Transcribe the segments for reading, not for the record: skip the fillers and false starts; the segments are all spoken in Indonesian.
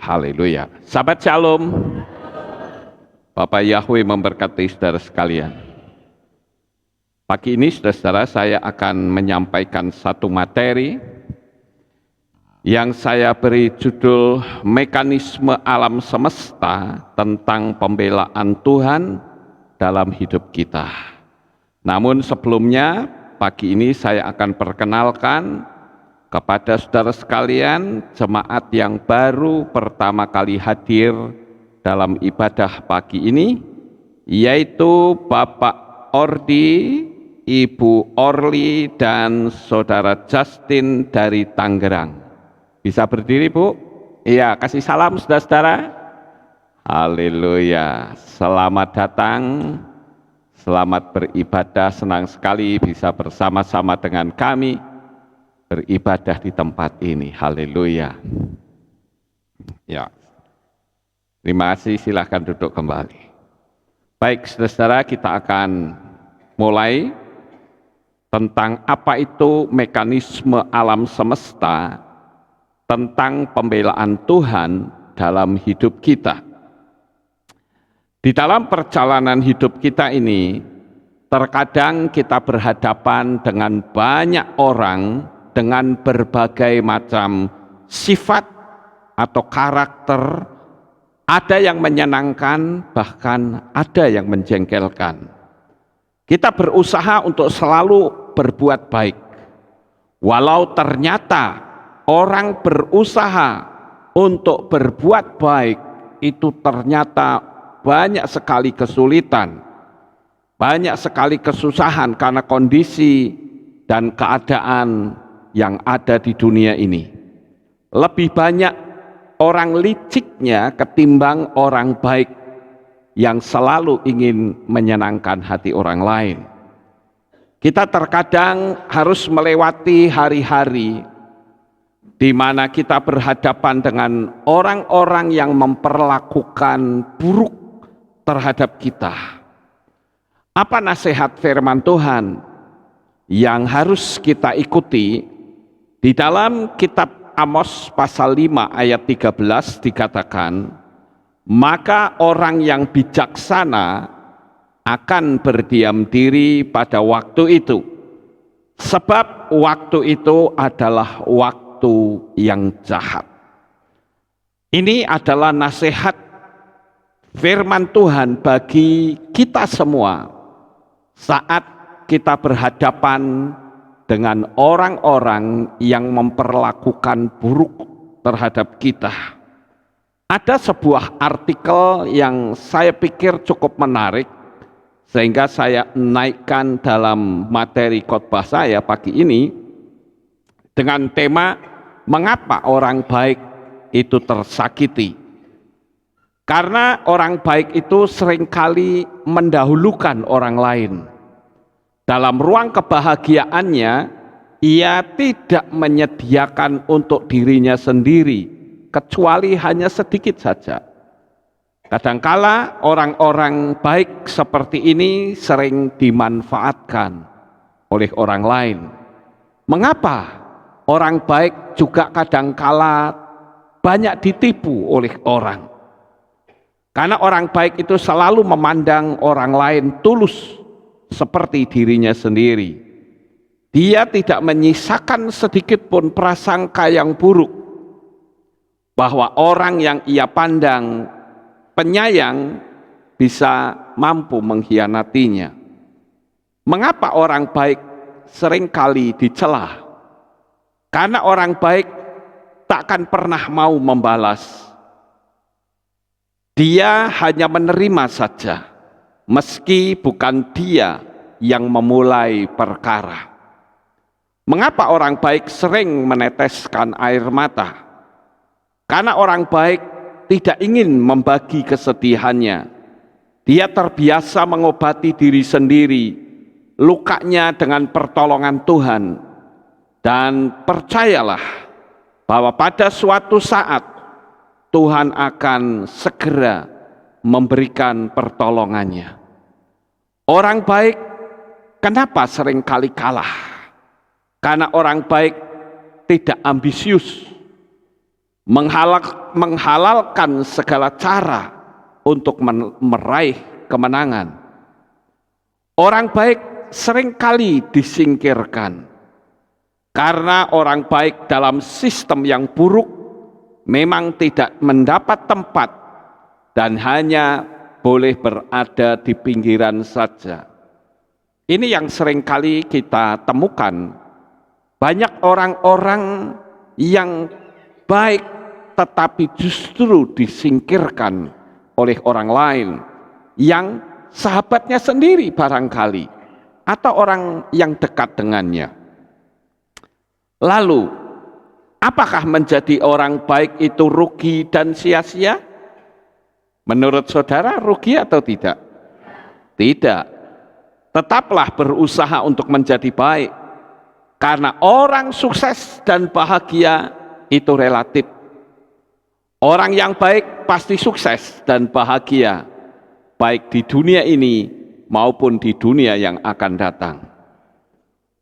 Haleluya. Sahabat Shalom, Bapak Yahweh memberkati saudara sekalian. Pagi ini saudara-saudara saya akan menyampaikan satu materi yang saya beri judul Mekanisme Alam Semesta tentang Pembelaan Tuhan dalam hidup kita. Namun sebelumnya pagi ini saya akan perkenalkan kepada saudara sekalian, jemaat yang baru pertama kali hadir dalam ibadah pagi ini, yaitu Bapak Ordi, Ibu Orli, dan Saudara Justin dari Tangerang. Bisa berdiri, Bu? Iya, kasih salam saudara-saudara. Haleluya, selamat datang, selamat beribadah, senang sekali bisa bersama-sama dengan kami beribadah di tempat ini. Haleluya. Ya. Terima kasih, silahkan duduk kembali. Baik, saudara-saudara, kita akan mulai tentang apa itu mekanisme alam semesta, tentang pembelaan Tuhan dalam hidup kita. Di dalam perjalanan hidup kita ini, terkadang kita berhadapan dengan banyak orang dengan berbagai macam sifat atau karakter, ada yang menyenangkan, bahkan ada yang menjengkelkan. Kita berusaha untuk selalu berbuat baik, walau ternyata orang berusaha untuk berbuat baik itu ternyata banyak sekali kesulitan, banyak sekali kesusahan karena kondisi dan keadaan yang ada di dunia ini. Lebih banyak orang liciknya ketimbang orang baik yang selalu ingin menyenangkan hati orang lain. Kita terkadang harus melewati hari-hari di mana kita berhadapan dengan orang-orang yang memperlakukan buruk terhadap kita. Apa nasihat firman Tuhan yang harus kita ikuti? Di dalam kitab Amos pasal 5 ayat 13 dikatakan, maka orang yang bijaksana akan berdiam diri pada waktu itu, sebab waktu itu adalah waktu yang jahat. Ini adalah nasihat firman Tuhan bagi kita semua saat kita berhadapan dengan orang-orang yang memperlakukan buruk terhadap kita. Ada sebuah artikel yang saya pikir cukup menarik, sehingga saya naikkan dalam materi khotbah saya pagi ini dengan tema mengapa orang baik itu tersakiti. Karena orang baik itu seringkali mendahulukan orang lain. Dalam ruang kebahagiaannya, ia tidak menyediakan untuk dirinya sendiri, kecuali hanya sedikit saja. Kadangkala orang-orang baik seperti ini sering dimanfaatkan oleh orang lain. Mengapa orang baik juga kadangkala banyak ditipu oleh orang? Karena orang baik itu selalu memandang orang lain tulus seperti dirinya sendiri. Dia tidak menyisakan sedikit pun prasangka yang buruk bahwa orang yang ia pandang penyayang bisa mampu mengkhianatinya. Mengapa orang baik seringkali dicela? Karena orang baik takkan pernah mau membalas. Dia hanya menerima saja, meski bukan dia yang memulai perkara. Mengapa orang baik sering meneteskan air mata? Karena orang baik tidak ingin membagi kesedihannya. Dia terbiasa mengobati diri sendiri, lukanya dengan pertolongan Tuhan. Dan percayalah bahwa pada suatu saat Tuhan akan segera memberikan pertolongannya. Orang baik kenapa seringkali kalah? Karena orang baik tidak ambisius. menghalalkan segala cara untuk meraih kemenangan. Orang baik seringkali disingkirkan karena orang baik dalam sistem yang buruk memang tidak mendapat tempat dan hanya boleh berada di pinggiran saja. Ini yang seringkali kita temukan. Banyak orang-orang yang baik tetapi justru disingkirkan oleh orang lain yang sahabatnya sendiri barangkali atau orang yang dekat dengannya. Lalu, apakah menjadi orang baik itu rugi dan sia-sia? Menurut saudara rugi atau tidak? Tidak. Tetaplah berusaha untuk menjadi baik, karena orang sukses dan bahagia itu relatif. Orang yang baik pasti sukses dan bahagia, baik di dunia ini maupun di dunia yang akan datang.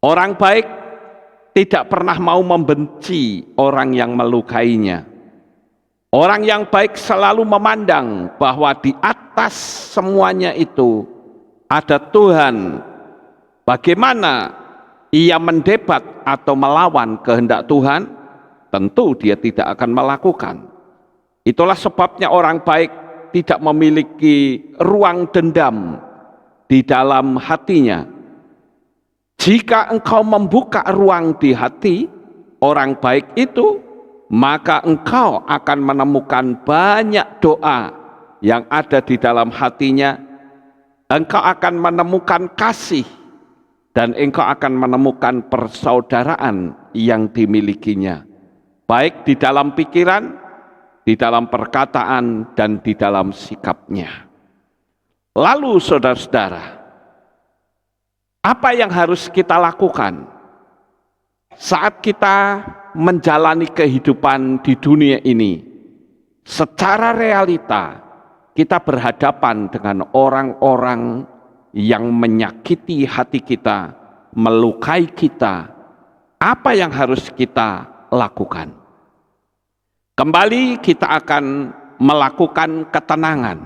Orang baik tidak pernah mau membenci orang yang melukainya. Orang yang baik selalu memandang bahwa di atas semuanya itu ada Tuhan. Bagaimana ia mendebat atau melawan kehendak Tuhan? Tentu dia tidak akan melakukan. Itulah sebabnya orang baik tidak memiliki ruang dendam di dalam hatinya. Jika engkau membuka ruang di hati orang baik itu, maka engkau akan menemukan banyak doa yang ada di dalam hatinya. Engkau akan menemukan kasih dan engkau akan menemukan persaudaraan yang dimilikinya, baik di dalam pikiran, di dalam perkataan, dan di dalam sikapnya. Lalu saudara-saudara, apa yang harus kita lakukan saat kita menjalani kehidupan di dunia ini? Secara realita, kita berhadapan dengan orang-orang yang menyakiti hati kita, melukai kita. Apa yang harus kita lakukan? Kembali kita akan melakukan ketenangan.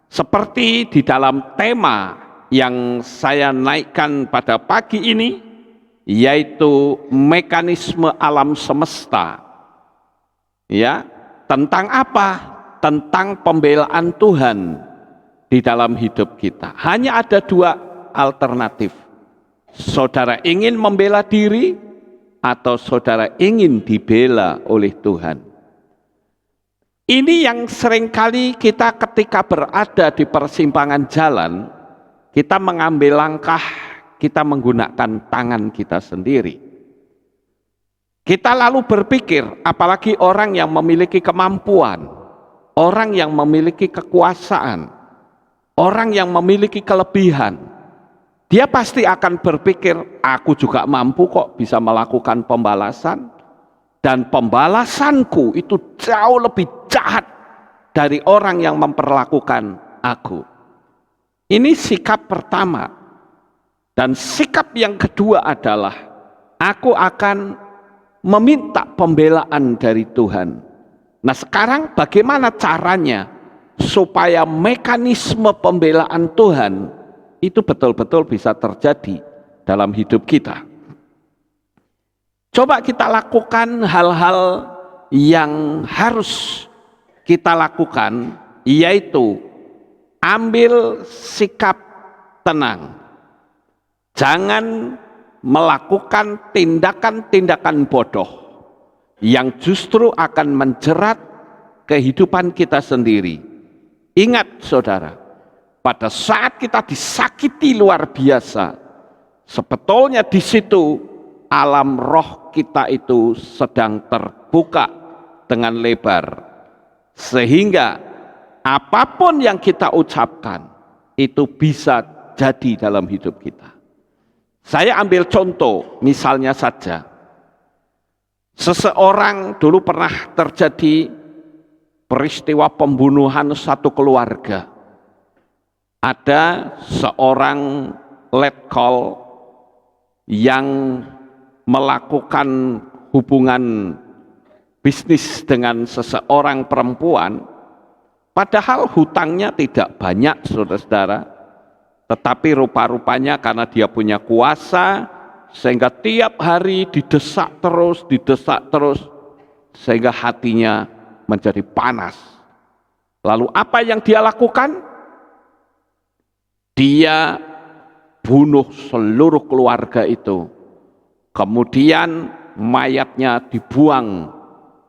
Seperti di dalam tema yang saya naikkan pada pagi ini, yaitu mekanisme alam semesta. Ya, tentang apa? Tentang pembelaan Tuhan di dalam hidup kita. Hanya ada dua alternatif. Saudara ingin membela diri atau saudara ingin dibela oleh Tuhan. Ini yang seringkali kita ketika berada di persimpangan jalan, kita mengambil langkah, kita menggunakan tangan kita sendiri. Kita lalu berpikir, apalagi orang yang memiliki kemampuan, orang yang memiliki kekuasaan, orang yang memiliki kelebihan, dia pasti akan berpikir, aku juga mampu kok bisa melakukan pembalasan, dan pembalasanku itu jauh lebih jahat dari orang yang memperlakukan aku. Ini sikap pertama. Dan sikap yang kedua adalah, aku akan meminta pembelaan dari Tuhan. Nah sekarang bagaimana caranya supaya mekanisme pembelaan Tuhan itu betul-betul bisa terjadi dalam hidup kita? Coba kita lakukan hal-hal yang harus kita lakukan, yaitu ambil sikap tenang. Jangan melakukan tindakan-tindakan bodoh yang justru akan menjerat kehidupan kita sendiri. Ingat saudara, pada saat kita disakiti luar biasa, sebetulnya di situ alam roh kita itu sedang terbuka dengan lebar, sehingga apapun yang kita ucapkan itu bisa jadi dalam hidup kita. Saya ambil contoh, misalnya saja, seseorang dulu pernah terjadi peristiwa pembunuhan satu keluarga. Ada seorang letkol yang melakukan hubungan bisnis dengan seseorang perempuan, padahal hutangnya tidak banyak, saudara-saudara, tetapi rupa-rupanya karena dia punya kuasa, sehingga tiap hari didesak terus, sehingga hatinya menjadi panas. Lalu apa yang dia lakukan? Dia bunuh seluruh keluarga itu. Kemudian mayatnya dibuang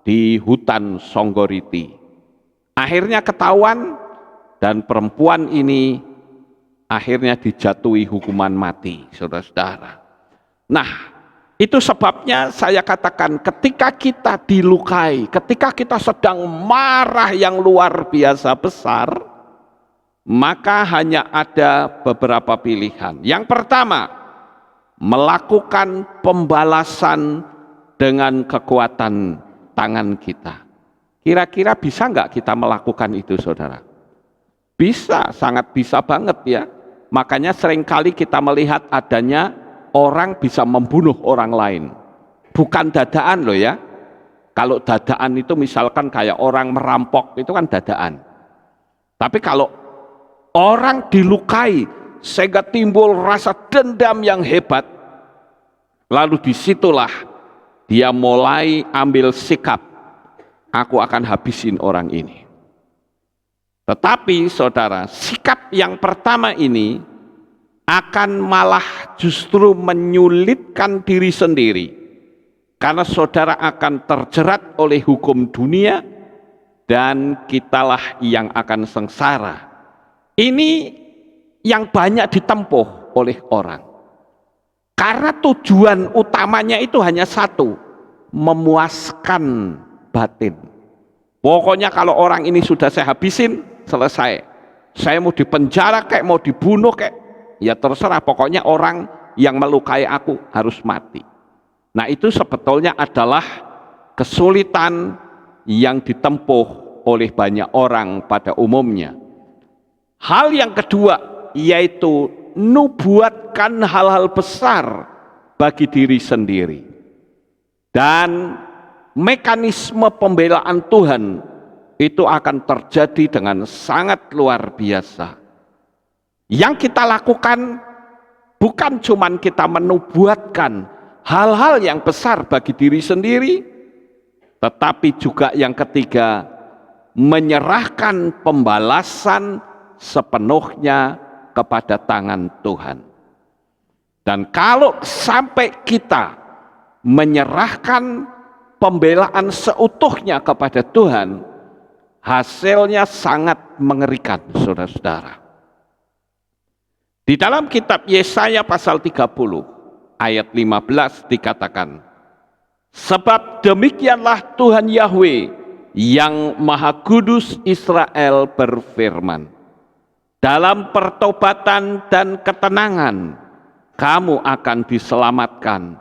di hutan Songgoriti. Akhirnya ketahuan dan perempuan ini akhirnya dijatuhi hukuman mati, saudara-saudara. Nah, itu sebabnya saya katakan ketika kita dilukai, ketika kita sedang marah yang luar biasa besar, maka hanya ada beberapa pilihan. Yang pertama, melakukan pembalasan dengan kekuatan tangan kita. Kira-kira bisa nggak kita melakukan itu, saudara? Bisa, sangat bisa banget ya. Makanya seringkali kita melihat adanya orang bisa membunuh orang lain. Bukan dadaan loh ya. Kalau dadaan itu misalkan kayak orang merampok, itu kan dadaan. Tapi kalau orang dilukai sehingga timbul rasa dendam yang hebat, lalu disitulah dia mulai ambil sikap, aku akan habisin orang ini. Tetapi saudara, sikap yang pertama ini akan malah justru menyulitkan diri sendiri, karena saudara akan terjerat oleh hukum dunia dan kitalah yang akan sengsara. Ini yang banyak ditempuh oleh orang, karena tujuan utamanya itu hanya satu, memuaskan batin. Pokoknya kalau orang ini sudah saya habisin, selesai. Saya mau dipenjara kayak mau dibunuh kayak, ya terserah, pokoknya orang yang melukai aku harus mati. Nah, itu sebetulnya adalah kesulitan yang ditempuh oleh banyak orang pada umumnya. Hal yang kedua yaitu nubuatkan hal-hal besar bagi diri sendiri. Dan mekanisme pembelaan Tuhan itu akan terjadi dengan sangat luar biasa. Yang kita lakukan bukan cuman kita menubuatkan hal-hal yang besar bagi diri sendiri, tetapi juga yang ketiga, menyerahkan pembalasan sepenuhnya kepada tangan Tuhan. Dan kalau sampai kita menyerahkan pembelaan seutuhnya kepada Tuhan, hasilnya sangat mengerikan, saudara-saudara. Di dalam kitab Yesaya pasal 30 ayat 15 dikatakan, sebab demikianlah Tuhan Yahweh yang Maha Kudus Israel berfirman, dalam pertobatan dan ketenangan kamu akan diselamatkan,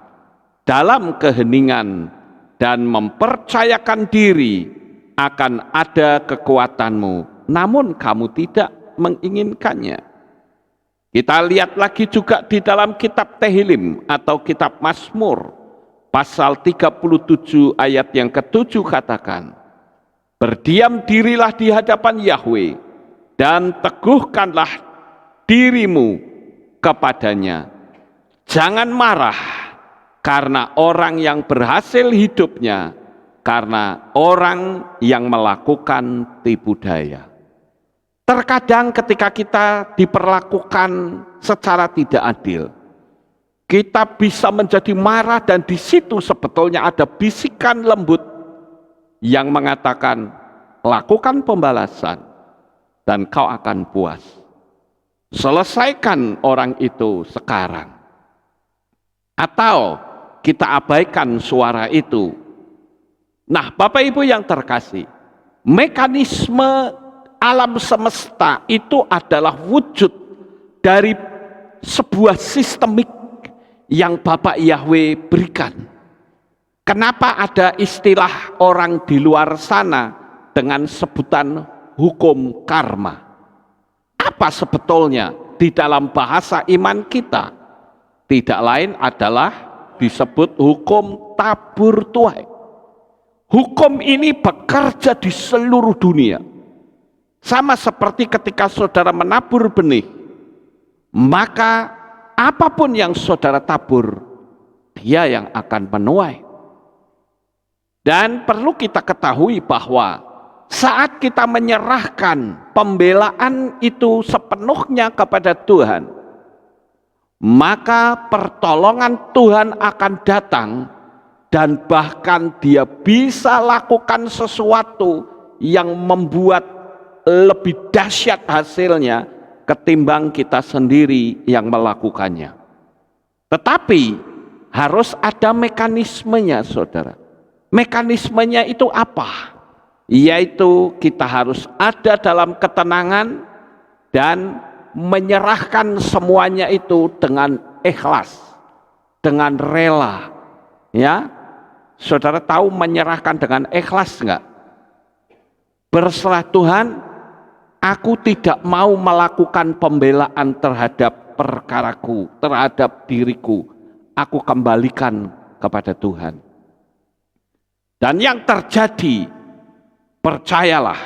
dalam keheningan dan mempercayakan diri akan ada kekuatanmu, namun kamu tidak menginginkannya. Kita lihat lagi juga di dalam kitab Tehillim atau kitab Mazmur pasal 37 ayat yang ke-7 katakan, berdiam dirilah di hadapan Yahweh dan teguhkanlah dirimu kepadanya. Jangan marah karena orang yang berhasil hidupnya, karena orang yang melakukan tipu daya. Terkadang ketika kita diperlakukan secara tidak adil, kita bisa menjadi marah, dan di situ sebetulnya ada bisikan lembut yang mengatakan, lakukan pembalasan dan kau akan puas. Selesaikan orang itu sekarang. Atau kita abaikan suara itu. Nah, Bapak Ibu yang terkasih, mekanisme alam semesta itu adalah wujud dari sebuah sistemik yang Bapak Yahweh berikan. Kenapa ada istilah orang di luar sana dengan sebutan hukum karma? Apa sebetulnya di dalam bahasa iman kita? Tidak lain adalah disebut hukum tabur tuai. Hukum ini bekerja di seluruh dunia. Sama seperti ketika saudara menabur benih, maka apapun yang saudara tabur, dia yang akan menuai. Dan perlu kita ketahui bahwa saat kita menyerahkan pembelaan itu sepenuhnya kepada Tuhan, maka pertolongan Tuhan akan datang. Dan bahkan dia bisa lakukan sesuatu yang membuat lebih dahsyat hasilnya ketimbang kita sendiri yang melakukannya. Tetapi harus ada mekanismenya, saudara. Mekanismenya itu apa? Yaitu kita harus ada dalam ketenangan dan menyerahkan semuanya itu dengan ikhlas, dengan rela. Ya, saudara tahu menyerahkan dengan ikhlas enggak? Berserah Tuhan, aku tidak mau melakukan pembelaan terhadap perkaraku, terhadap diriku. Aku kembalikan kepada Tuhan. Dan yang terjadi, percayalah,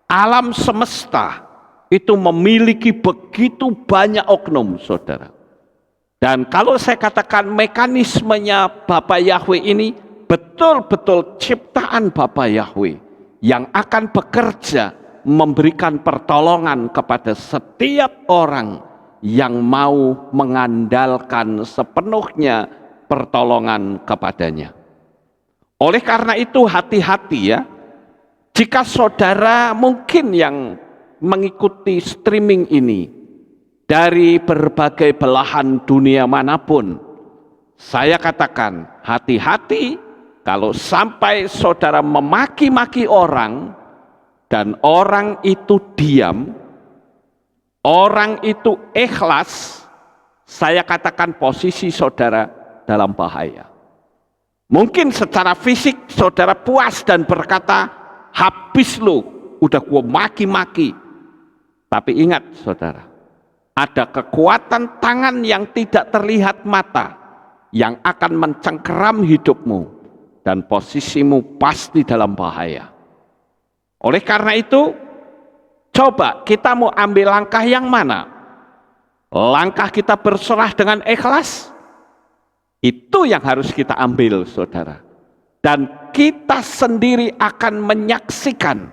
alam semesta itu memiliki begitu banyak oknum, saudara. Dan kalau saya katakan mekanismenya Bapa Yahweh ini betul-betul ciptaan Bapa Yahweh yang akan bekerja memberikan pertolongan kepada setiap orang yang mau mengandalkan sepenuhnya pertolongan kepadanya. Oleh karena itu hati-hati ya, jika saudara mungkin yang mengikuti streaming ini dari berbagai belahan dunia manapun, saya katakan hati-hati kalau sampai saudara memaki-maki orang dan orang itu diam, orang itu ikhlas, saya katakan posisi saudara dalam bahaya. Mungkin secara fisik saudara puas dan berkata, habis lu, udah gua maki-maki. Tapi ingat saudara, ada kekuatan tangan yang tidak terlihat mata yang akan mencengkeram hidupmu dan posisimu pasti dalam bahaya. Oleh karena itu, coba kita mau ambil langkah yang mana? Langkah kita berserah dengan ikhlas, itu yang harus kita ambil, saudara. Dan kita sendiri akan menyaksikan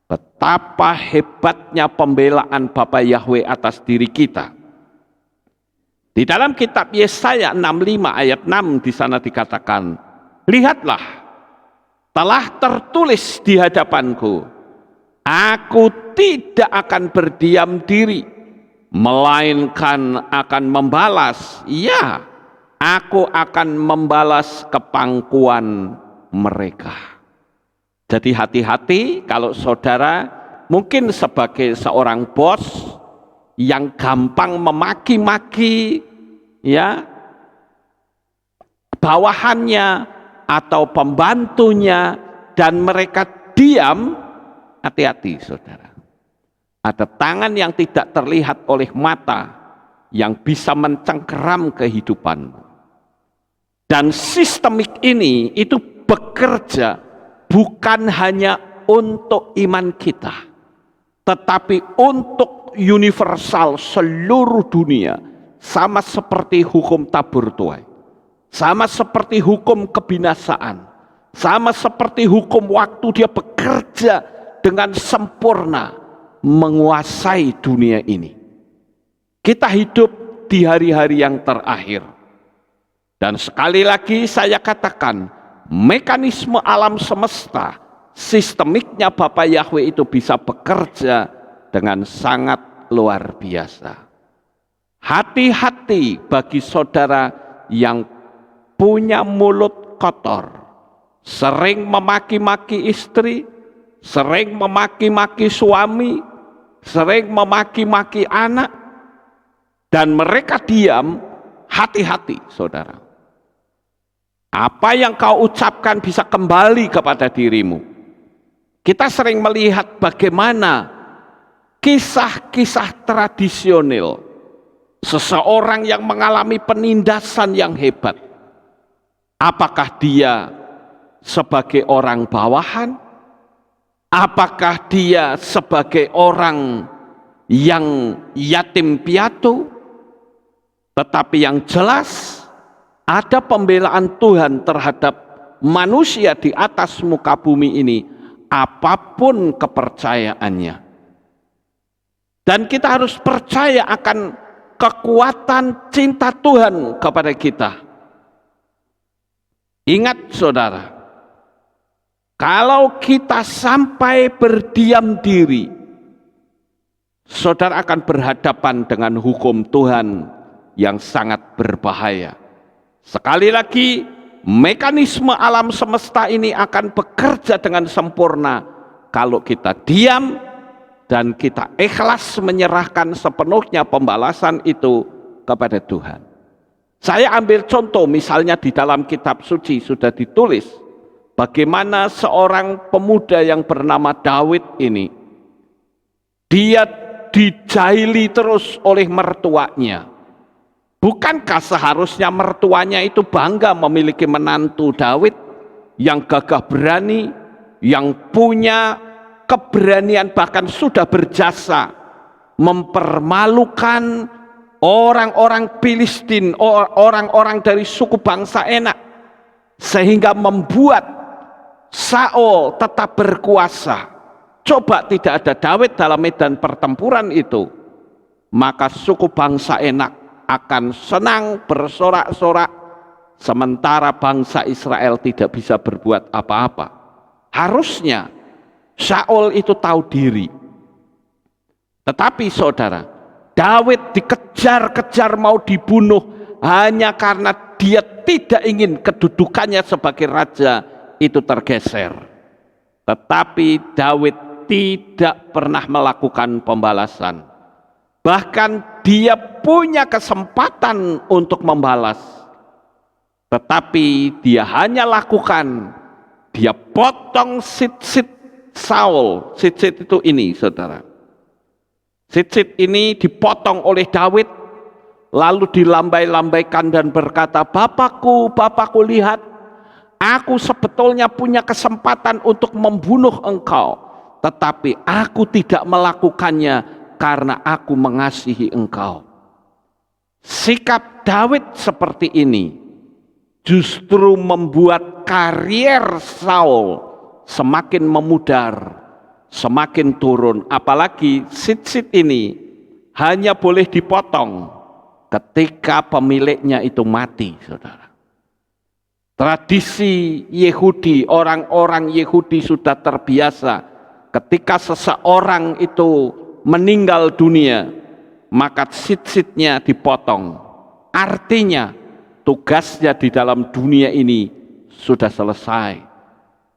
betapa hebatnya pembelaan Bapa Yahweh atas diri kita. Di dalam kitab Yesaya 65 ayat 6 di sana dikatakan, lihatlah, telah tertulis di hadapanku, aku tidak akan berdiam diri, melainkan akan membalas. Ya, aku akan membalas kepangkuan mereka. Jadi hati-hati kalau saudara mungkin sebagai seorang bos yang gampang memaki-maki ya bawahannya atau pembantunya dan mereka diam, hati-hati saudara. Ada tangan yang tidak terlihat oleh mata yang bisa mencengkeram kehidupanmu. Dan sistemik ini itu bekerja bukan hanya untuk iman kita, tetapi untuk universal seluruh dunia, sama seperti hukum tabur tuai, sama seperti hukum kebinasaan, sama seperti hukum waktu dia bekerja dengan sempurna menguasai dunia ini. Kita hidup di hari-hari yang terakhir. Dan sekali lagi saya katakan, mekanisme alam semesta, sistemiknya Bapa Yahweh itu bisa bekerja dengan sangat luar biasa. Hati-hati bagi saudara yang punya mulut kotor, sering memaki-maki istri, sering memaki-maki suami, sering memaki-maki anak, dan mereka diam. Hati-hati saudara. Apa yang kau ucapkan bisa kembali kepada dirimu. Kita sering melihat bagaimana kisah-kisah tradisional seseorang yang mengalami penindasan yang hebat. Apakah dia sebagai orang bawahan? Apakah dia sebagai orang yang yatim piatu? Tetapi yang jelas ada pembelaan Tuhan terhadap manusia di atas muka bumi ini, apapun kepercayaannya. Dan kita harus percaya akan kekuatan cinta Tuhan kepada kita. Ingat saudara, kalau kita sampai berdiam diri, saudara akan berhadapan dengan hukum Tuhan yang sangat berbahaya. Sekali lagi, mekanisme alam semesta ini akan bekerja dengan sempurna kalau kita diam dan kita ikhlas menyerahkan sepenuhnya pembalasan itu kepada Tuhan. Saya ambil contoh, misalnya di dalam kitab suci sudah ditulis bagaimana seorang pemuda yang bernama Daud ini, dia dijahili terus oleh mertuanya. Bukankah seharusnya mertuanya itu bangga memiliki menantu Daud yang gagah berani, yang punya keberanian, bahkan sudah berjasa mempermalukan orang-orang Filistin, orang-orang dari suku bangsa Enak, sehingga membuat Saul tetap berkuasa. Coba tidak ada Daud dalam medan pertempuran itu, maka suku bangsa Enak akan senang bersorak-sorak, sementara bangsa Israel tidak bisa berbuat apa-apa. Harusnya Saul itu tahu diri. Tetapi saudara, Daud dikejar-kejar mau dibunuh hanya karena dia tidak ingin kedudukannya sebagai raja itu tergeser. Tetapi Daud tidak pernah melakukan pembalasan. Bahkan dia punya kesempatan untuk membalas. Tetapi dia hanya lakukan, dia potong sit-sit Saul. Sit-sit itu ini saudara. Sit-sit ini dipotong oleh Daud, lalu dilambai-lambaikan dan berkata, Bapakku, Bapakku, lihat, aku sebetulnya punya kesempatan untuk membunuh engkau, tetapi aku tidak melakukannya karena aku mengasihi engkau. Sikap Daud seperti ini justru membuat karier Saul semakin memudar, semakin turun. Apalagi sit-sit ini hanya boleh dipotong ketika pemiliknya itu mati, saudara. Tradisi Yahudi, orang-orang Yahudi sudah terbiasa ketika seseorang itu meninggal dunia, maka sit-sitnya dipotong. Artinya tugasnya di dalam dunia ini sudah selesai.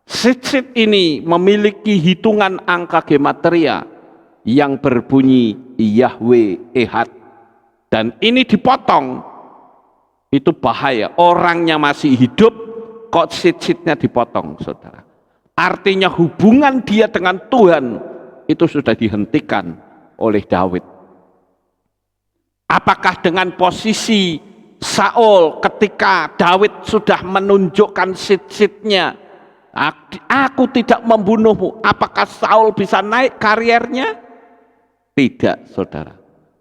Sit-sit ini memiliki hitungan angka gematria yang berbunyi Yahweh Ehad, dan ini dipotong. Itu bahaya. Orangnya masih hidup kok sit-sitnya dipotong, saudara. Artinya hubungan dia dengan Tuhan itu sudah dihentikan oleh Daud. Apakah dengan posisi Saul ketika Daud sudah menunjukkan sit-sitnya, aku tidak membunuhmu, apakah Saul bisa naik kariernya? Tidak, saudara.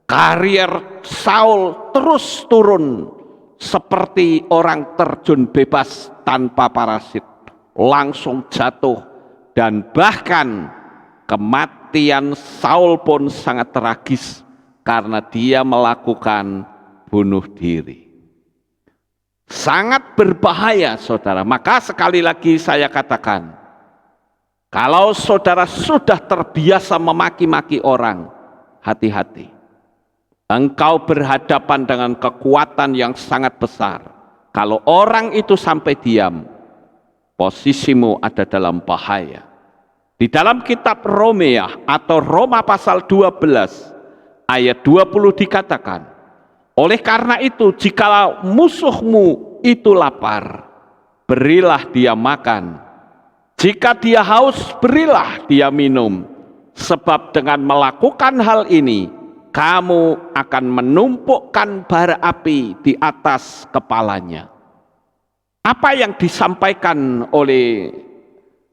Karier Saul terus turun seperti orang terjun bebas tanpa parasit, langsung jatuh, dan bahkan kematian Saul pun sangat tragis karena dia melakukan bunuh diri. Sangat berbahaya, saudara. Maka sekali lagi saya katakan, kalau saudara sudah terbiasa memaki-maki orang, hati-hati. Engkau berhadapan dengan kekuatan yang sangat besar. Kalau orang itu sampai diam, posisimu ada dalam bahaya. Di dalam kitab Romeah atau Roma pasal 12 ayat 20 dikatakan, oleh karena itu jikalau musuhmu itu lapar, berilah dia makan. Jika dia haus, berilah dia minum. Sebab dengan melakukan hal ini, kamu akan menumpukkan bara api di atas kepalanya. Apa yang disampaikan oleh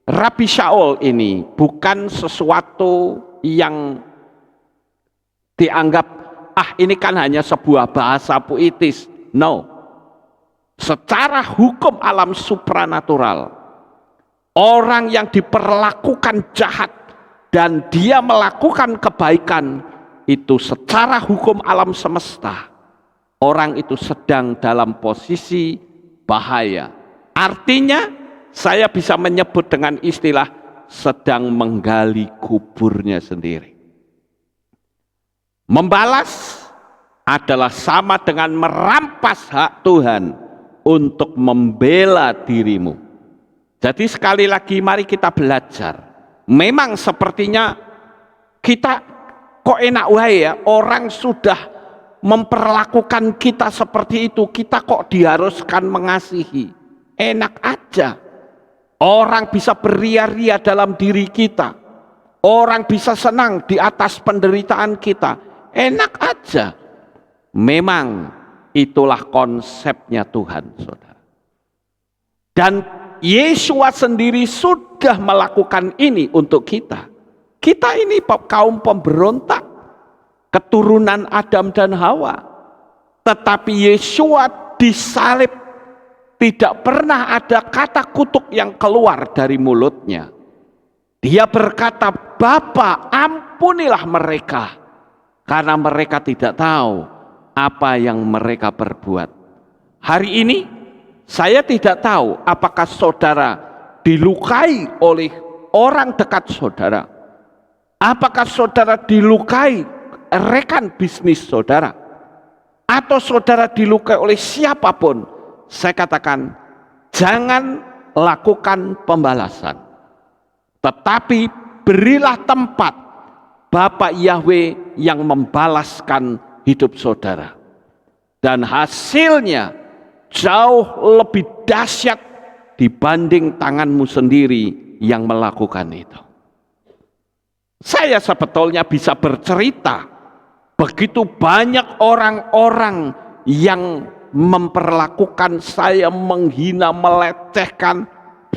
Rabi Shaul ini bukan sesuatu yang dianggap, ini kan hanya sebuah bahasa puitis. No. Secara hukum alam supranatural, orang yang diperlakukan jahat dan dia melakukan kebaikan, itu secara hukum alam semesta, orang itu sedang dalam posisi bahaya. Artinya, saya bisa menyebut dengan istilah sedang menggali kuburnya sendiri. Membalas adalah sama dengan merampas hak Tuhan untuk membela dirimu. Jadi sekali lagi mari kita belajar. Memang sepertinya kita kok enak wae ya, orang sudah memperlakukan kita seperti itu, kita kok diharuskan mengasihi. Enak aja. Orang bisa beria-ria dalam diri kita. Orang bisa senang di atas penderitaan kita. Enak aja. Memang itulah konsepnya Tuhan, saudara. Dan Yesua sendiri sudah melakukan ini untuk kita. Kita ini kaum pemberontak, keturunan Adam dan Hawa. Tetapi Yesua disalib, tidak pernah ada kata kutuk yang keluar dari mulutnya. Dia berkata, Bapa, ampunilah mereka, karena mereka tidak tahu apa yang mereka perbuat. Hari ini saya tidak tahu apakah saudara dilukai oleh orang dekat saudara. Apakah saudara dilukai rekan bisnis saudara, atau saudara dilukai oleh siapapun. Saya katakan, jangan lakukan pembalasan, tetapi berilah tempat Bapa Yahweh yang membalaskan hidup saudara. Dan hasilnya jauh lebih dahsyat dibanding tanganmu sendiri yang melakukan itu. Saya sebetulnya bisa bercerita, begitu banyak orang-orang yang memperlakukan saya, menghina, melecehkan,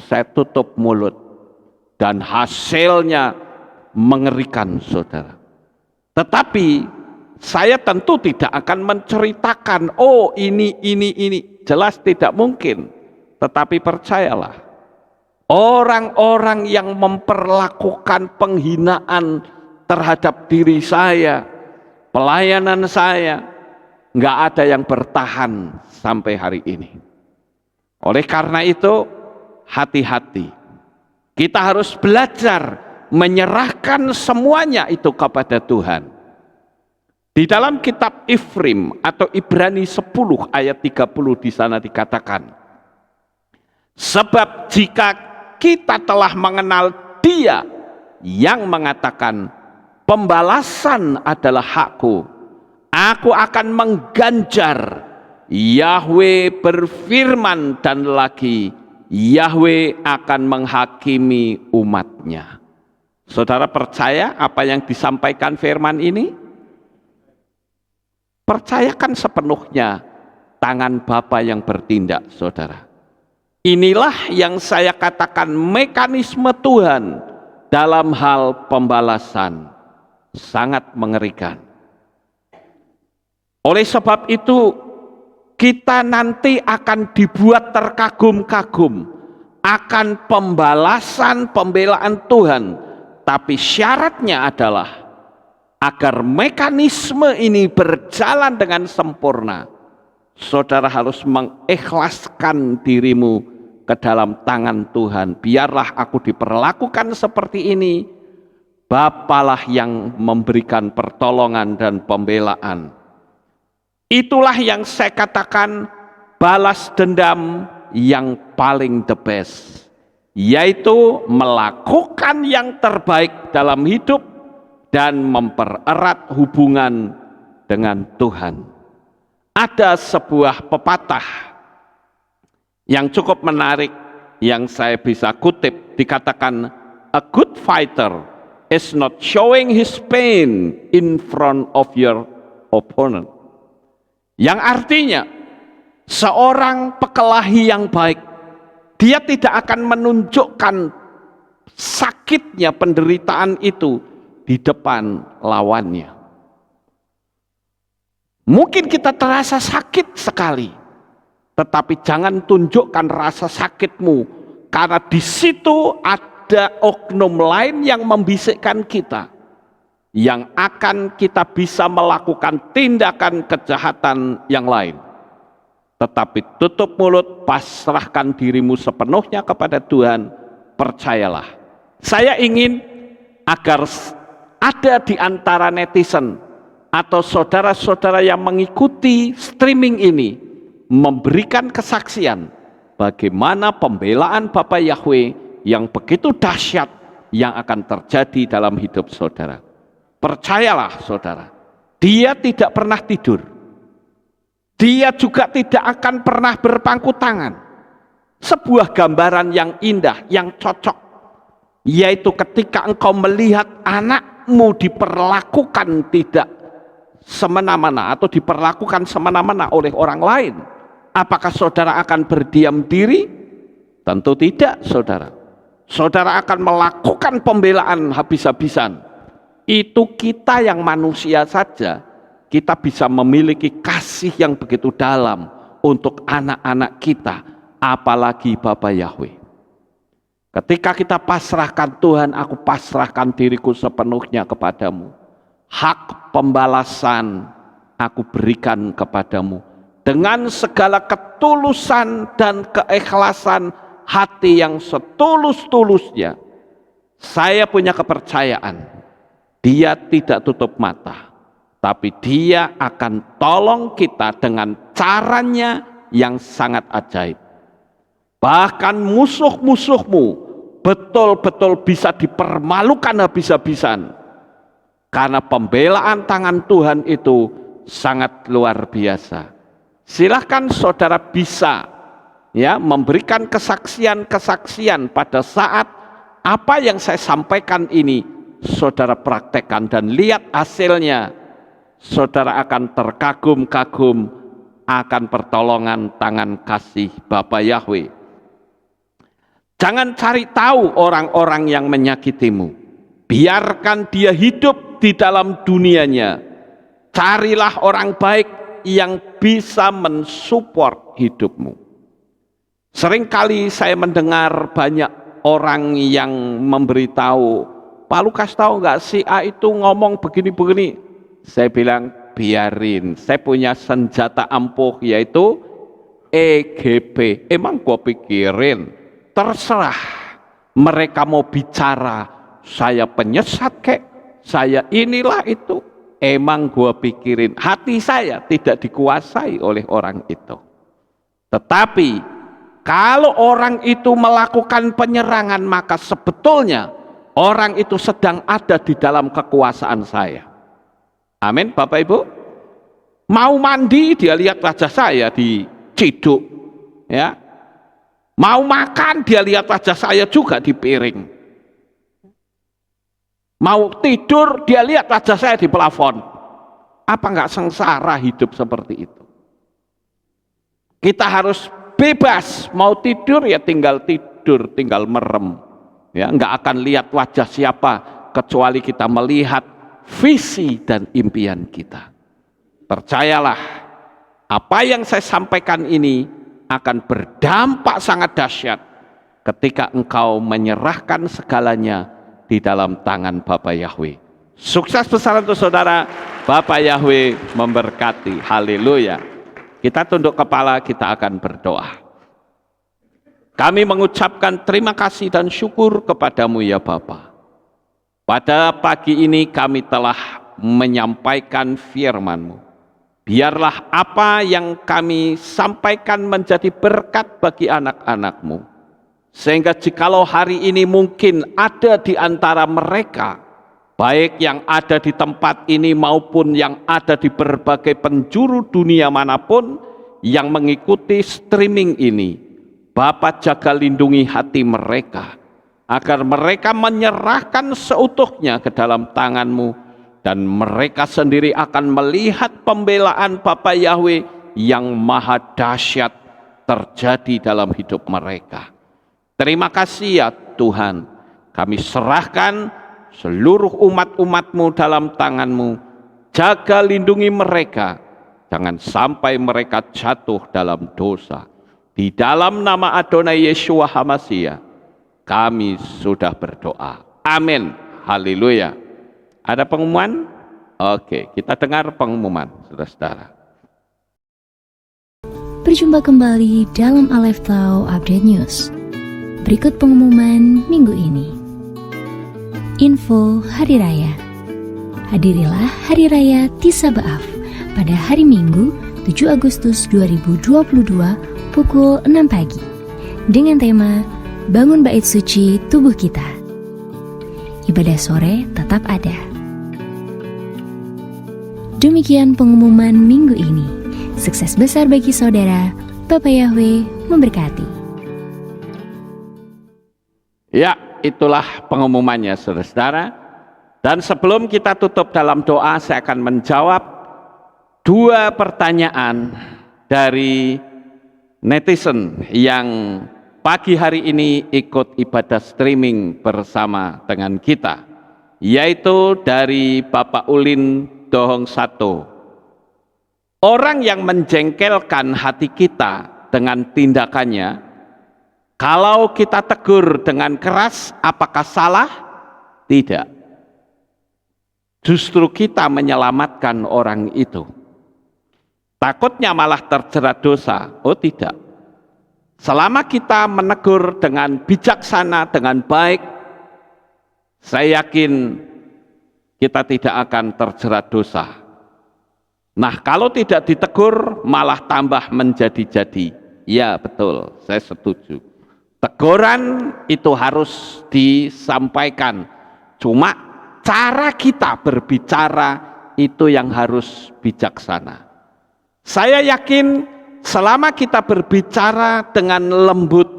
saya tutup mulut. Dan hasilnya mengerikan, saudara. Tetapi saya tentu tidak akan menceritakan, oh ini. Jelas tidak mungkin. Tetapi percayalah, orang-orang yang memperlakukan penghinaan terhadap diri saya, pelayanan saya, nggak ada yang bertahan sampai hari ini. Oleh karena itu, hati-hati. Kita harus belajar menyerahkan semuanya itu kepada Tuhan. Di dalam kitab Ifrim atau Ibrani 10 ayat 30 di sana dikatakan, sebab jika kita telah mengenal Dia yang mengatakan, pembalasan adalah hakku, aku akan mengganjar. Yahweh berfirman dan lagi, Yahweh akan menghakimi umatnya. Saudara percaya apa yang disampaikan firman ini? Percayakan sepenuhnya tangan Bapa yang bertindak, saudara. Inilah yang saya katakan mekanisme Tuhan dalam hal pembalasan. Sangat mengerikan. Oleh sebab itu, kita nanti akan dibuat terkagum-kagum akan pembalasan pembelaan Tuhan. Tapi syaratnya adalah agar mekanisme ini berjalan dengan sempurna, saudara harus mengikhlaskan dirimu ke dalam tangan Tuhan. Biarlah aku diperlakukan seperti ini, Bapalah yang memberikan pertolongan dan pembelaan. Itulah yang saya katakan balas dendam yang paling the best, yaitu melakukan yang terbaik dalam hidup dan mempererat hubungan dengan Tuhan. Ada sebuah pepatah yang cukup menarik yang saya bisa kutip, dikatakan, a good fighter is not showing his pain in front of your opponent. Yang artinya, seorang pekelahi yang baik Dia tidak akan menunjukkan sakitnya penderitaan itu di depan lawannya. Mungkin kita terasa sakit sekali, tetapi jangan tunjukkan rasa sakitmu, karena di situ ada oknum lain yang membisikkan kita, yang akan kita bisa melakukan tindakan kejahatan yang lain. Tetapi tutup mulut, pasrahkan dirimu sepenuhnya kepada Tuhan, percayalah. Saya ingin agar ada di antara netizen atau saudara-saudara yang mengikuti streaming ini memberikan kesaksian bagaimana pembelaan Bapa Yahweh yang begitu dahsyat yang akan terjadi dalam hidup saudara. Percayalah saudara, dia tidak pernah tidur. Dia juga tidak akan pernah berpangku tangan. Sebuah gambaran yang indah, yang cocok, yaitu ketika engkau melihat anakmu diperlakukan tidak semena-mena atau diperlakukan semena-mena oleh orang lain, apakah saudara akan berdiam diri? Tentu tidak, saudara. Saudara akan melakukan pembelaan habis-habisan. Itu kita yang manusia saja, kita bisa memiliki kasih yang begitu dalam untuk anak-anak kita, apalagi Bapa Yahweh. Ketika kita pasrahkan, Tuhan, aku pasrahkan diriku sepenuhnya kepadamu, hak pembalasan aku berikan kepadamu dengan segala ketulusan dan keikhlasan hati yang setulus-tulusnya. Saya punya kepercayaan, dia tidak tutup mata, tapi dia akan tolong kita dengan caranya yang sangat ajaib. Bahkan musuh-musuhmu betul-betul bisa dipermalukan habis-habisan, karena pembelaan tangan Tuhan itu sangat luar biasa. Silahkan saudara bisa memberikan kesaksian-kesaksian pada saat apa yang saya sampaikan ini saudara praktekkan dan lihat hasilnya. Saudara akan terkagum-kagum akan pertolongan tangan kasih Bapa Yahweh. Jangan cari tahu orang-orang yang menyakitimu. Biarkan dia hidup di dalam dunianya. Carilah orang baik yang bisa mensupport hidupmu. Seringkali saya mendengar banyak orang yang memberitahu, Pak Lukas tahu nggak si A itu ngomong begini-begini. Saya bilang biarin, saya punya senjata ampuh yaitu EGP. Emang gua pikirin, terserah mereka mau bicara, saya penyesat kek, saya inilah itu. Emang gua pikirin, hati saya tidak dikuasai oleh orang itu. Tetapi kalau orang itu melakukan penyerangan, maka sebetulnya orang itu sedang ada di dalam kekuasaan saya. Amin, Bapak Ibu. Mau mandi, dia lihat wajah saya diciduk, ya. Mau makan, dia lihat wajah saya juga di piring. Mau tidur, dia lihat wajah saya di plafon. Apa enggak sengsara hidup seperti itu? Kita harus bebas, mau tidur ya tinggal tidur, tinggal merem. Ya, enggak akan lihat wajah siapa kecuali kita melihat visi dan impian kita. Percayalah, apa yang saya sampaikan ini akan berdampak sangat dahsyat ketika engkau menyerahkan segalanya di dalam tangan Bapa Yahweh. Sukses besar untuk saudara. Bapa Yahweh memberkati. Haleluya. Kita tunduk kepala, kita akan berdoa. Kami mengucapkan terima kasih dan syukur kepadamu ya Bapa. Pada pagi ini kami telah menyampaikan firman-Mu. Biarlah apa yang kami sampaikan menjadi berkat bagi anak-anak-Mu. Sehingga jikalau hari ini mungkin ada di antara mereka, baik yang ada di tempat ini maupun yang ada di berbagai penjuru dunia manapun yang mengikuti streaming ini, Bapa jaga lindungi hati mereka, agar mereka menyerahkan seutuhnya ke dalam tangan-Mu, dan mereka sendiri akan melihat pembelaan Bapa Yahweh yang maha dahsyat terjadi dalam hidup mereka. Terima kasih ya Tuhan, kami serahkan seluruh umat-umat-Mu dalam tangan-Mu. Jaga lindungi mereka, jangan sampai mereka jatuh dalam dosa. Di dalam nama Adonai Yeshua HaMashiach, kami sudah berdoa. Amin. Haleluya. Ada pengumuman? Oke, kita dengar pengumuman, saudara-saudara. Berjumpa kembali dalam Aleph Tau Update News. Berikut pengumuman minggu ini. Info Hari Raya. Hadirilah Hari Raya Tis'a B'Av pada hari Minggu 7 Agustus 2022 pukul 6 pagi dengan tema Bangun Bait Suci Tubuh Kita. Ibadah sore tetap ada. Demikian pengumuman minggu ini. Sukses besar bagi saudara. Bapak Yahweh memberkati. Ya, itulah pengumumannya saudara-saudara. Dan sebelum kita tutup dalam doa, saya akan menjawab 2 pertanyaan dari netizen yang pagi hari ini ikut ibadah streaming bersama dengan kita, yaitu dari Bapak Ulin Dohong Sato. Orang yang menjengkelkan hati kita dengan tindakannya, kalau kita tegur dengan keras, apakah salah? Tidak. Justru kita menyelamatkan orang itu. Takutnya malah terjerat dosa. Oh tidak. Selama kita menegur dengan bijaksana, dengan baik, saya yakin kita tidak akan terjerat dosa. Nah, kalau tidak ditegur malah tambah menjadi-jadi. Ya betul, saya setuju. Teguran itu harus disampaikan. Cuma cara kita berbicara itu yang harus bijaksana. Saya yakin selama kita berbicara dengan lembut,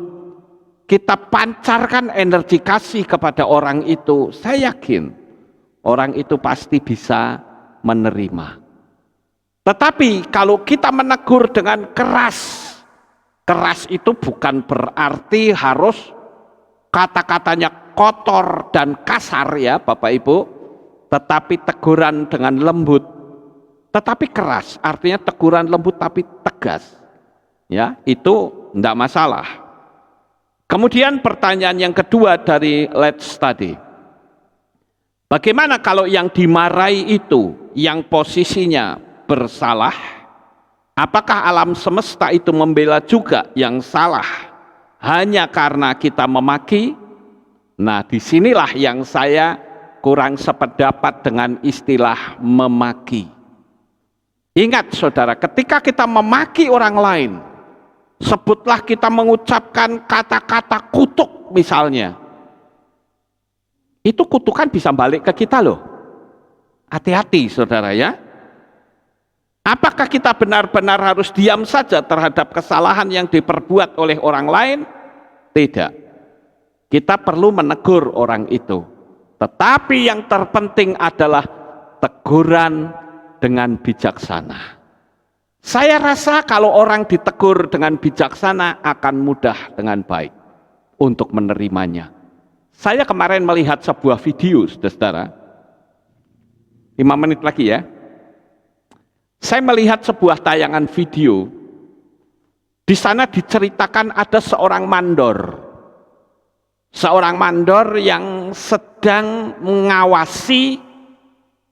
kita pancarkan energi kasih kepada orang itu, saya yakin orang itu pasti bisa menerima. Tetapi kalau kita menegur dengan keras, keras itu bukan berarti harus kata-katanya kotor dan kasar ya Bapak Ibu, tetapi teguran dengan lembut, tetapi keras, artinya teguran lembut tapi tegas. Ya, itu tidak masalah. Kemudian pertanyaan yang kedua dari Let's Study. Bagaimana kalau yang dimarahi itu, yang posisinya bersalah, apakah alam semesta itu membela juga yang salah hanya karena kita memaki? Nah, disinilah yang saya kurang sependapat dengan istilah memaki. Ingat saudara, ketika kita memaki orang lain, sebutlah kita mengucapkan kata-kata kutuk misalnya, itu kutukan bisa balik ke kita loh. Hati-hati saudara ya. Apakah kita benar-benar harus diam saja terhadap kesalahan yang diperbuat oleh orang lain? Tidak. Kita perlu menegur orang itu. Tetapi yang terpenting adalah teguran dengan bijaksana. Saya rasa kalau orang ditegur dengan bijaksana akan mudah dengan baik untuk menerimanya. Saya kemarin melihat sebuah video, saudara. 5 menit lagi ya. Saya melihat sebuah tayangan video. Di sana diceritakan ada seorang mandor. Seorang mandor yang sedang mengawasi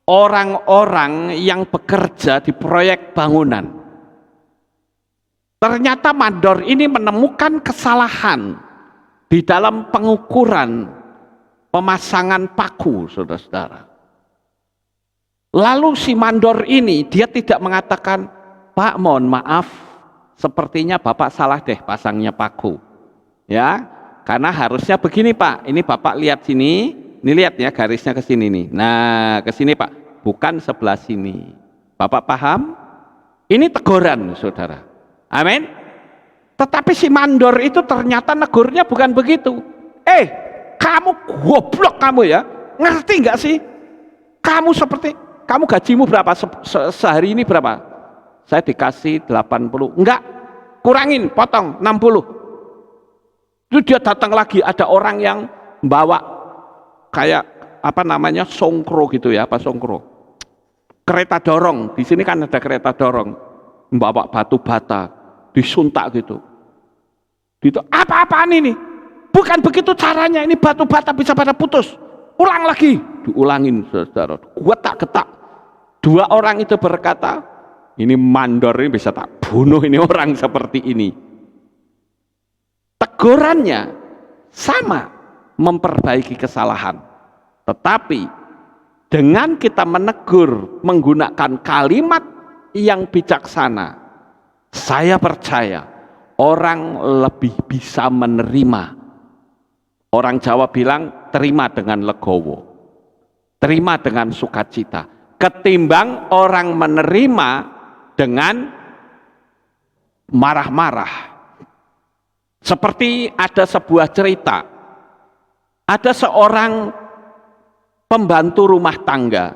orang-orang yang bekerja di proyek bangunan. Ternyata mandor ini menemukan kesalahan di dalam pengukuran pemasangan paku, saudara-saudara. Lalu si mandor ini dia tidak mengatakan, Pak mohon maaf, sepertinya Bapak salah deh pasangnya paku. Ya, karena harusnya begini Pak, ini Bapak lihat sini, ini lihat ya garisnya ke sini nih. Nah, ke sini Pak, bukan sebelah sini. Bapak paham? Ini teguran, saudara. Amin. Tetapi si mandor itu ternyata negurnya bukan begitu. Kamu goblok kamu ya, ngerti nggak sih? Kamu gajimu berapa sehari ini berapa? Saya dikasih 80. Enggak, kurangin, potong 60. Itu dia datang lagi, ada orang yang bawa kayak songkro gitu ya, apa songkro? Kereta dorong. Di sini kan ada kereta dorong. Membawa batu bata, disuntak gitu. Gitu, apa-apaan ini? Bukan begitu caranya, ini batu bata bisa pada putus. Ulang lagi, diulangin saudara. Gua tak ketak. Dua orang itu berkata, ini mandor ini bisa tak bunuh ini orang seperti ini. Tegurannya sama, memperbaiki kesalahan. Tetapi dengan kita menegur menggunakan kalimat yang bijaksana, saya percaya orang lebih bisa menerima. Orang Jawa bilang terima dengan legowo, terima dengan sukacita, ketimbang orang menerima dengan marah-marah. Seperti ada sebuah cerita, ada seorang pembantu rumah tangga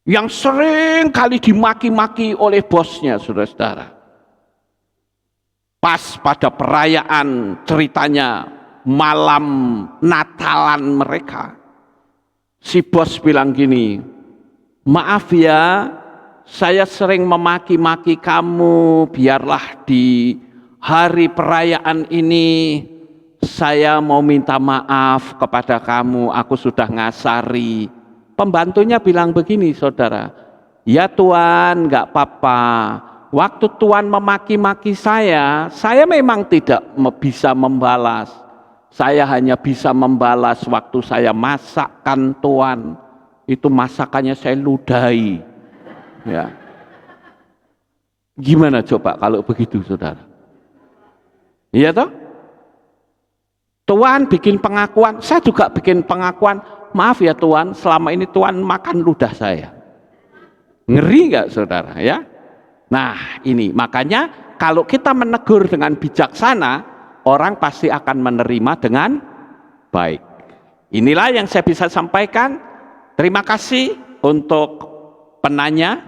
yang sering kali dimaki-maki oleh bosnya, saudara-saudara. Pas pada perayaan ceritanya malam Natalan mereka, si bos bilang gini, maaf ya, saya sering memaki-maki kamu, biarlah di hari perayaan ini saya mau minta maaf kepada kamu, aku sudah ngasari. Pembantunya bilang begini, saudara, ya Tuan, enggak apa-apa. Waktu Tuan memaki-maki saya memang tidak bisa membalas. Saya hanya bisa membalas waktu saya masakkan Tuan. Itu masakannya saya ludahi. Ya. Gimana coba kalau begitu, saudara? Iya toh? Tuan bikin pengakuan, saya juga bikin pengakuan. Maaf ya Tuan, selama ini Tuan makan ludah saya. Ngeri nggak, saudara? Ya. Nah, ini makanya kalau kita menegur dengan bijaksana, orang pasti akan menerima dengan baik. Inilah yang saya bisa sampaikan. Terima kasih untuk penanya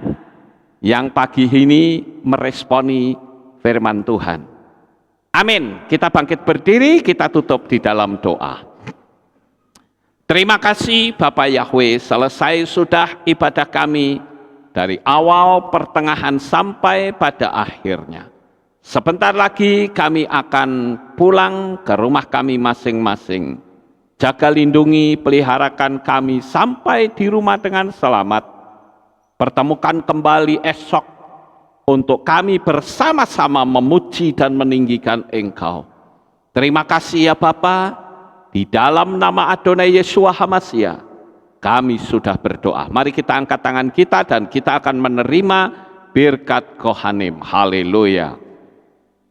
yang pagi ini meresponi firman Tuhan. Amin. Kita bangkit berdiri, kita tutup di dalam doa. Terima kasih Bapak Yahweh, selesai sudah ibadah kami dari awal, pertengahan sampai pada akhirnya. Sebentar lagi kami akan pulang ke rumah kami masing-masing. Jaga, lindungi, peliharakan kami sampai di rumah dengan selamat. Pertemukan kembali esok untuk kami bersama-sama memuji dan meninggikan Engkau. Terima kasih ya Bapa, di dalam nama Adonai Yeshua HaMashiach kami sudah berdoa. Mari kita angkat tangan kita dan kita akan menerima birkat Kohanim. Haleluya.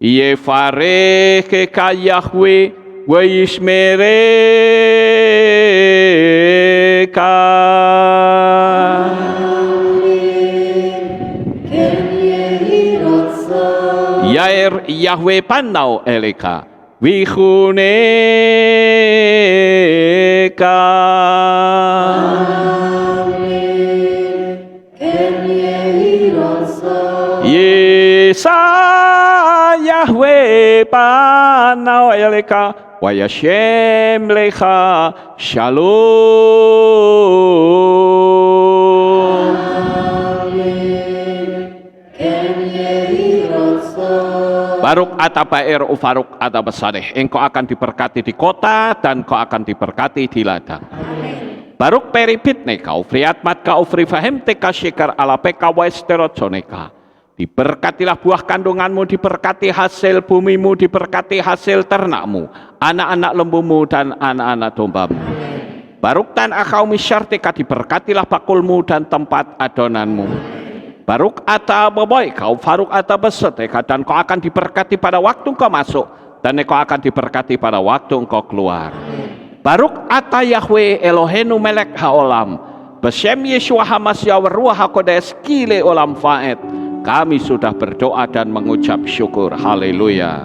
Yevarech ka Yahweh wa yishmereka. Yair Yahweh panau eleka vichuneka. Yesa Yahweh panau eleka wa yashem lecha shalom. Baruk atabair ufaruk atabasadeh. Engkau akan diberkati di kota dan kau akan diberkati di ladang. Baruk peripit neka ufriat matka ufri fahem teka syikar ala peka wa esterotjoneka. Diberkatilah buah kandunganmu, diberkati hasil bumimu, diberkati hasil ternakmu, anak-anak lembumu dan anak-anak dombamu. Baruk tan akau misyartika, diberkatilah bakulmu dan tempat adonanmu. Baruk ata boboy kau faruk ata beseteka, dan kau akan diberkati pada waktu kau masuk dan kau akan diberkati pada waktu engkau keluar. Baruk ata Yahweh Elohenu melek haolam, besem Yeshua HaMashiach Ruach HaKodesh kile olam faed. Kami sudah berdoa dan mengucap syukur. Haleluya.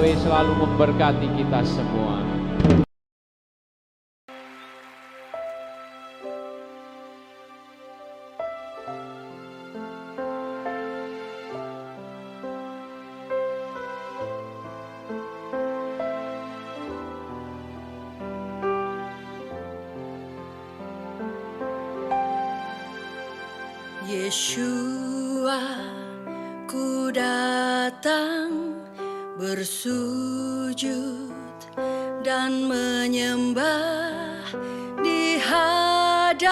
Yahweh selalu memberkati kita semua. Yeshua, ku datang bersujud dan menyembah di hadapan-Mu.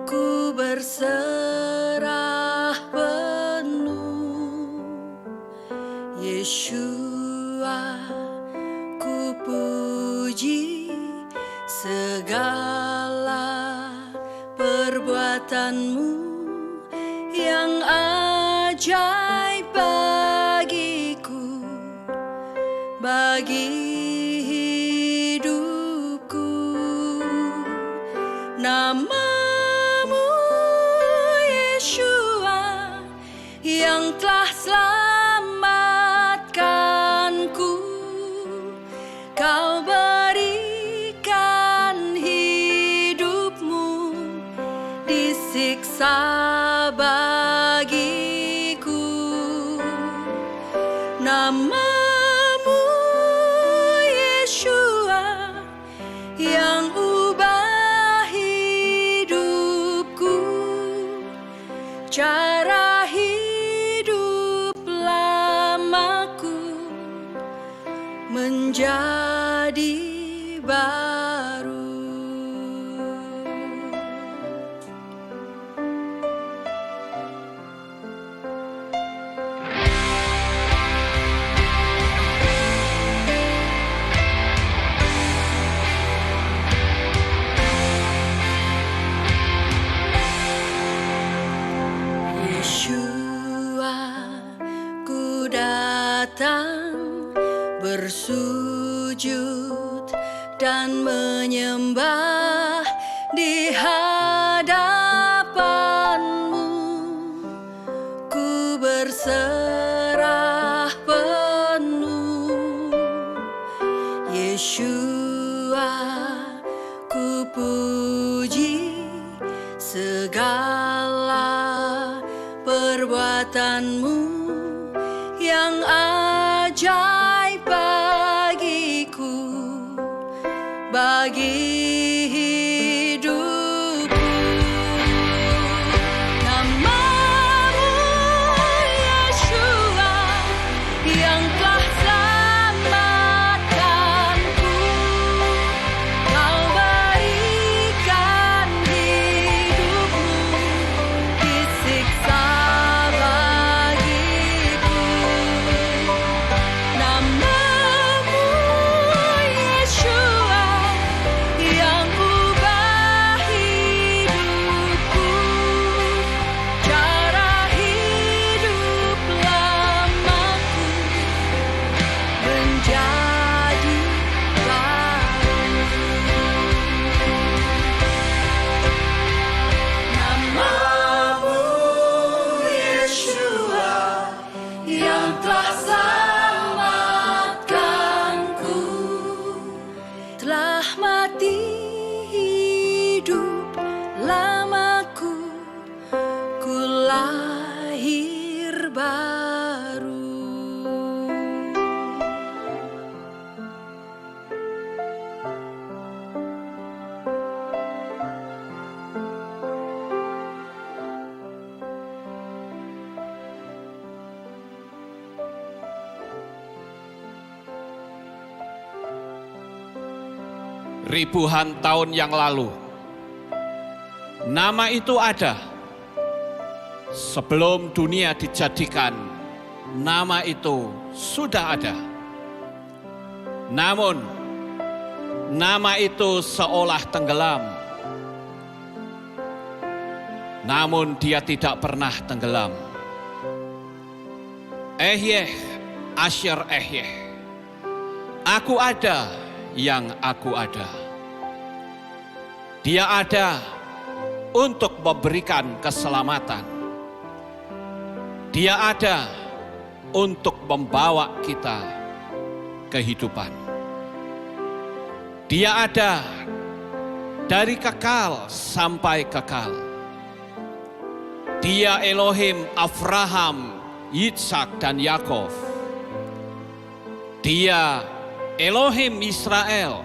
Ku berserah penuh. Yeshua, ku puji segala perbuatan-Mu yang ajaib bagiku, bagi hidupku. Nama-Mu Yeshua yang telah selamatkanku. Kau berikan hidupmu disiksa bagiku. Nama-Mu Yeshua yang ubah hidupku, cara hidup lamaku menjadi baru. Yeshua, ku datang bersujud dan menyembah di hadapan-Mu. Ku berserah penuh. Yeshua, ku puji segala perbuatan-Mu yang ajaib bagiku, bagi hidupku. Nama-Mu Yeshua yang telah selamatkanku. Kau berikan hidupmu disiksa bagiku. Nama-Mu Yeshua yang ubah hidupku, cara hidup lamaku menjadi baru. Nama-Mu Yeshua yang telah selamatkanku, telah mati hidup lamaku, ku lahir baru. Ribuan tahun yang lalu, nama itu ada. Sebelum dunia dijadikan, nama itu sudah ada. Namun, nama itu seolah tenggelam. Namun dia tidak pernah tenggelam. Ehyeh, Asher Ehyeh. Aku ada yang aku ada. Dia ada untuk memberikan keselamatan. Dia ada untuk membawa kita kehidupan. Dia ada dari kekal sampai kekal. Dia Elohim Abraham, Yitzhak, dan Yakov. Dia Elohim Israel.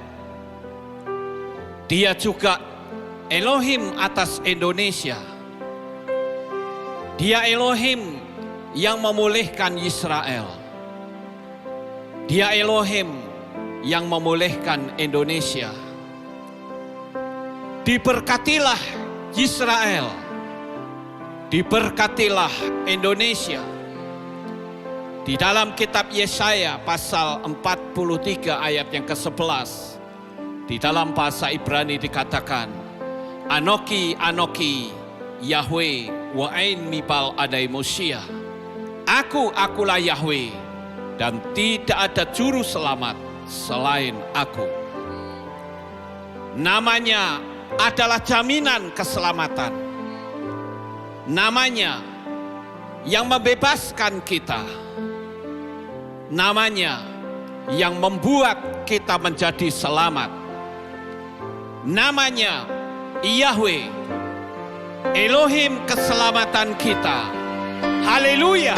Dia juga Elohim atas Indonesia. Dia Elohim yang memulihkan Israel. Dia Elohim yang memulihkan Indonesia. Diberkatilah Israel. Diberkatilah Indonesia. Di dalam kitab Yesaya pasal 43 ayat yang ke-11, di dalam bahasa Ibrani dikatakan, Anoki, Anoki, Yahweh, wa'ain mibal adai Mosia. Akulah Yahweh, dan tidak ada juru selamat selain aku. Namanya adalah jaminan keselamatan. Namanya yang membebaskan kita. Namanya yang membuat kita menjadi selamat. Namanya Yahweh, Elohim keselamatan kita. Haleluya.